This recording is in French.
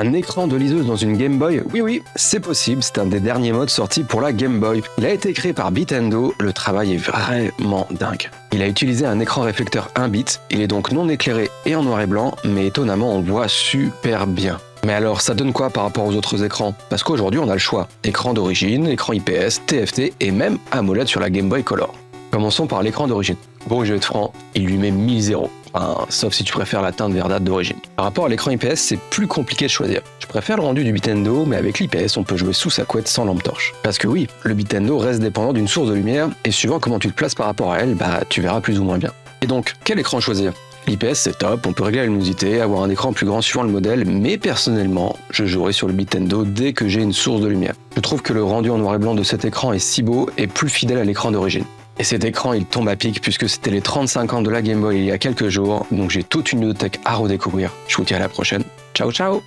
Un écran de liseuse dans une Game Boy? Oui, c'est possible, c'est un des derniers modes sortis pour la Game Boy. Il a été créé par Bitendo, le travail est vraiment dingue. Il a utilisé un écran réflecteur 1 bit, il est donc non éclairé et en noir et blanc, mais étonnamment on voit super bien. Mais alors, ça donne quoi par rapport aux autres écrans? Parce qu'aujourd'hui on a le choix. Écran d'origine, écran IPS, TFT et même AMOLED sur la Game Boy Color. Commençons par l'écran d'origine. Bon, je vais être franc, il lui met 1000 sauf si tu préfères la teinte verdâtre d'origine. Par rapport à l'écran IPS, c'est plus compliqué de choisir. Je préfère le rendu du Bitendo, mais avec l'IPS, on peut jouer sous sa couette sans lampe torche. Parce que oui, le Bitendo reste dépendant d'une source de lumière, et suivant comment tu te places par rapport à elle, tu verras plus ou moins bien. Et donc, quel écran choisir? L'IPS c'est top, on peut régler la luminosité, avoir un écran plus grand suivant le modèle, mais personnellement, je jouerai sur le Bitendo dès que j'ai une source de lumière. Je trouve que le rendu en noir et blanc de cet écran est si beau et plus fidèle à l'écran d'origine. Et cet écran, il tombe à pic puisque c'était les 35 ans de la Game Boy il y a quelques jours, donc j'ai toute une bibliothèque à redécouvrir. Je vous dis à la prochaine. Ciao ciao!